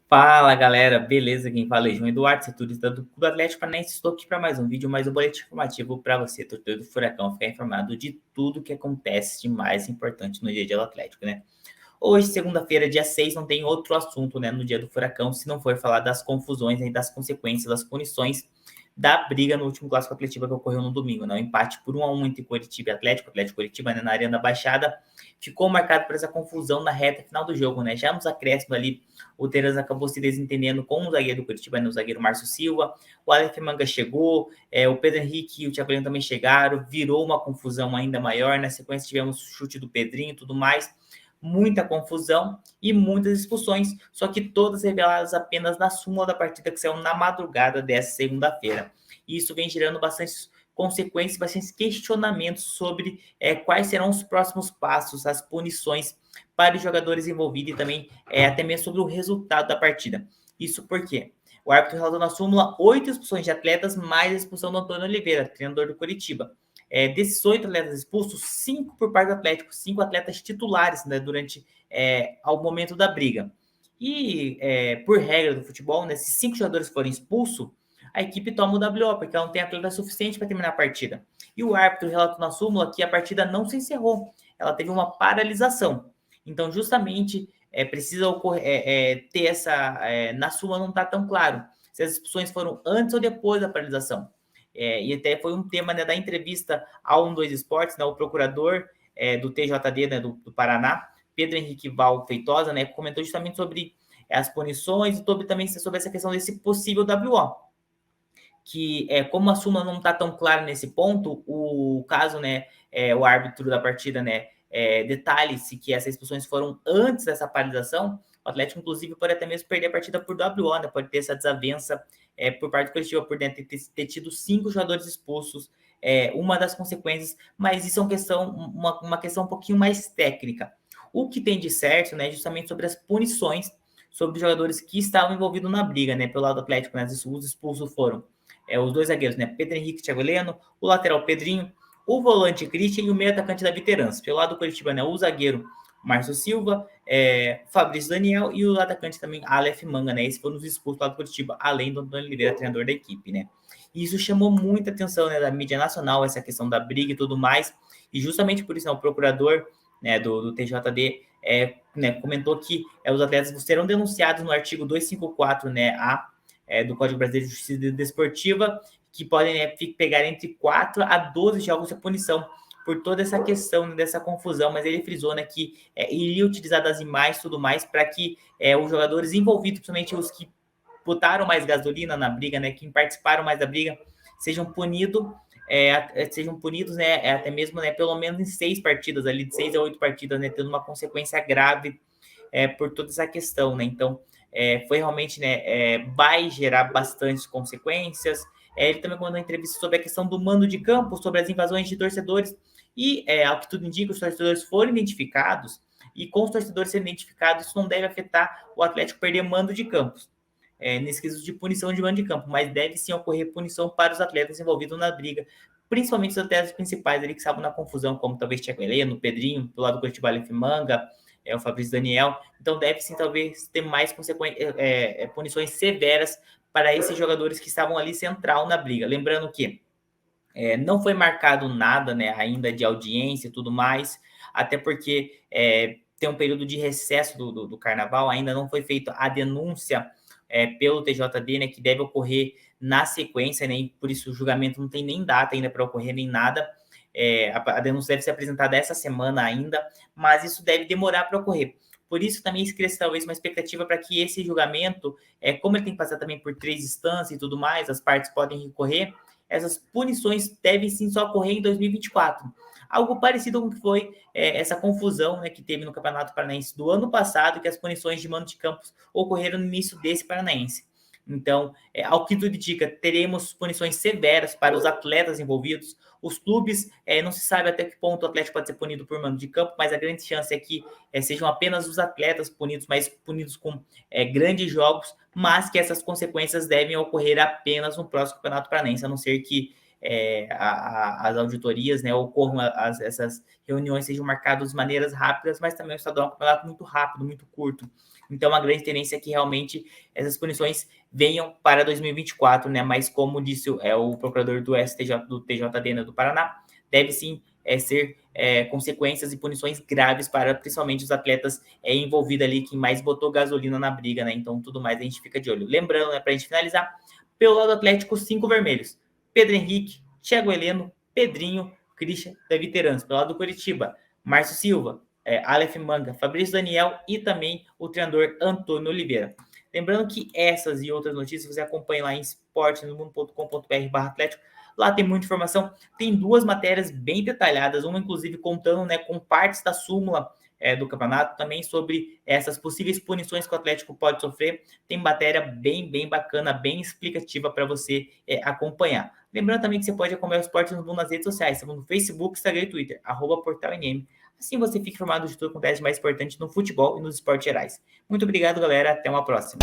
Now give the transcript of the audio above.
Fala galera, beleza? Quem fala é João Eduardo, setorista do Clube Atlético Paranaense. Estou aqui para mais um vídeo, mais um boletim informativo para você, torcedor do Furacão, ficar informado de tudo que acontece de mais importante no dia a dia do Atlético, né? Hoje, segunda-feira, dia 6, não tem outro assunto, né, no dia do Furacão, se não for falar das confusões e das consequências, das punições da briga no último clássico Atlético que ocorreu no domingo, né? O empate por 1-1 entre Coritiba e Atlético Coritiba, né, na Arena Baixada, ficou marcado por essa confusão na reta final do jogo, né? Já nos acréscimos ali, o Terans acabou se desentendendo com o zagueiro do Coritiba, né, o zagueiro Márcio Silva, o Aleph Manga chegou, o Pedro Henrique e o Thiago Heleno também chegaram, virou uma confusão ainda maior, na sequência tivemos o chute do Pedrinho e tudo mais, muita confusão e muitas expulsões, só que todas reveladas apenas na súmula da partida que saiu na madrugada dessa segunda-feira. E isso vem gerando bastantes consequências, bastantes questionamentos sobre quais serão os próximos passos, as punições para os jogadores envolvidos e também até mesmo sobre o resultado da partida. Isso porque o árbitro relatou na súmula 8 expulsões de atletas, mais a expulsão do Antônio Oliveira, treinador do Curitiba. Desses 8 atletas expulsos, 5 por parte do Atlético, 5 atletas titulares, né, durante ao momento da briga. E por regra do futebol, né, se 5 jogadores forem expulsos, a equipe toma o WO, porque ela não tem atleta suficiente para terminar a partida. E o árbitro relatou na súmula que a partida não se encerrou, ela teve uma paralisação. Então, justamente, precisa ter essa... na súmula não está tão claro se as expulsões foram antes ou depois da paralisação. E até foi um tema, né, da entrevista ao 12 Esportes, né, o procurador do TJD, né, do Paraná, Pedro Henrique Val Feitosa, né, comentou justamente sobre as punições e também sobre essa questão desse possível WO. Que como a súmula não está tão clara nesse ponto, o caso, né, o árbitro da partida, né, detalhe-se que essas expulsões foram antes dessa paralisação, o Atlético, inclusive, pode até mesmo perder a partida por WO, né, pode ter essa desavença por parte do coletivo, por dentro de ter tido 5 jogadores expulsos, uma das consequências, mas isso é uma questão um pouquinho mais técnica. O que tem de certo, né, justamente sobre as punições sobre os jogadores que estavam envolvidos na briga, né, pelo lado do Atlético, né, os expulsos foram os dois zagueiros, né? Pedro Henrique e Thiago Heleno, o lateral Pedrinho, o volante Christian e o meio atacante da Veterans. Pelo lado do Curitiba, né? O zagueiro Márcio Silva, Fabrício Daniel e o atacante também Aleph Manga, né? Esses foram os expulsos lá do Curitiba, além do Antônio Oliveira, treinador da equipe, né? E isso chamou muita atenção, né, da mídia nacional, essa questão da briga e tudo mais. E justamente por isso, né, o procurador, né, do TJD né, comentou que os atletas serão denunciados no artigo 254, né, do Código Brasileiro de Justiça Desportiva, que podem pegar entre 4 a 12 jogos de punição por toda essa questão, dessa confusão, mas ele frisou, né, que iria utilizar das imagens e tudo mais para que os jogadores envolvidos, principalmente os que botaram mais gasolina na briga, né, que participaram mais da briga, sejam punidos, né, até mesmo, né, pelo menos em 6 partidas ali, de 6 a 8 partidas, né, tendo uma consequência grave por toda essa questão, né? Então, foi realmente, né, vai gerar bastantes consequências. Ele também mandou uma entrevista sobre a questão do mando de campo, sobre as invasões de torcedores, e, ao que tudo indica, os torcedores foram identificados, e com os torcedores sendo identificados, isso não deve afetar o Atlético perder mando de campos. Nesse quesito de punição de mando de campo, mas deve sim ocorrer punição para os atletas envolvidos na briga, principalmente os atletas principais ali que estavam na confusão, como talvez Thiago Heleno, Pedrinho, do lado do Curitiba Aleph Manga, o Fabrício Daniel. Então deve sim talvez ter mais punições severas para esses jogadores que estavam ali central na briga. Lembrando que não foi marcado nada, né, ainda de audiência e tudo mais, até porque tem um período de recesso do carnaval, ainda não foi feita a denúncia pelo TJD, né, que deve ocorrer na sequência, né, e por isso o julgamento não tem nem data ainda para ocorrer, nem nada. A denúncia deve ser apresentada essa semana ainda, mas isso deve demorar para ocorrer. Por isso também se cria talvez uma expectativa para que esse julgamento, como ele tem que passar também por 3 instâncias e tudo mais, as partes podem recorrer, essas punições devem sim só ocorrer em 2024. Algo parecido com o que foi essa confusão, né, que teve no Campeonato Paranaense do ano passado, que as punições de mando de campos ocorreram no início desse Paranaense. Então, ao que tudo indica, teremos punições severas para os atletas envolvidos. Os clubes, não se sabe até que ponto o Atlético pode ser punido por mando de campo, mas a grande chance é que sejam apenas os atletas punidos, mas punidos com grandes jogos, mas que essas consequências devem ocorrer apenas no próximo Campeonato Paranaense, a não ser que as auditorias, né, ocorram essas reuniões, sejam marcadas de maneiras rápidas, mas também o estadual é um campeonato muito rápido, muito curto. Então, a grande tendência é que realmente essas punições venham para 2024, né? Mas como disse o procurador do STJ, do TJD, né, do Paraná, deve sim ser consequências e punições graves para principalmente os atletas envolvidos ali, que mais botou gasolina na briga, né? Então, tudo mais a gente fica de olho. Lembrando, né, para a gente finalizar, pelo lado Atlético, 5 vermelhos. Pedro Henrique, Thiago Heleno, Pedrinho, Christian, David Terans. Pelo lado do Curitiba, Márcio Silva, Aleph Manga, Fabrício Daniel e também o treinador Antônio Oliveira. Lembrando que essas e outras notícias você acompanha lá em esportenomundo.com.br/atlético. Lá tem muita informação. Tem 2 matérias bem detalhadas, uma inclusive contando, né, com partes da súmula do campeonato, também sobre essas possíveis punições que o Atlético pode sofrer. Tem matéria bem bacana, bem explicativa para você acompanhar. Lembrando também que você pode acompanhar o Esporte no Mundo nas redes sociais, no Facebook, Instagram e Twitter, @portalNM. Assim você fica informado de tudo que acontece mais importante no futebol e nos esportes gerais. Muito obrigado, galera. Até uma próxima.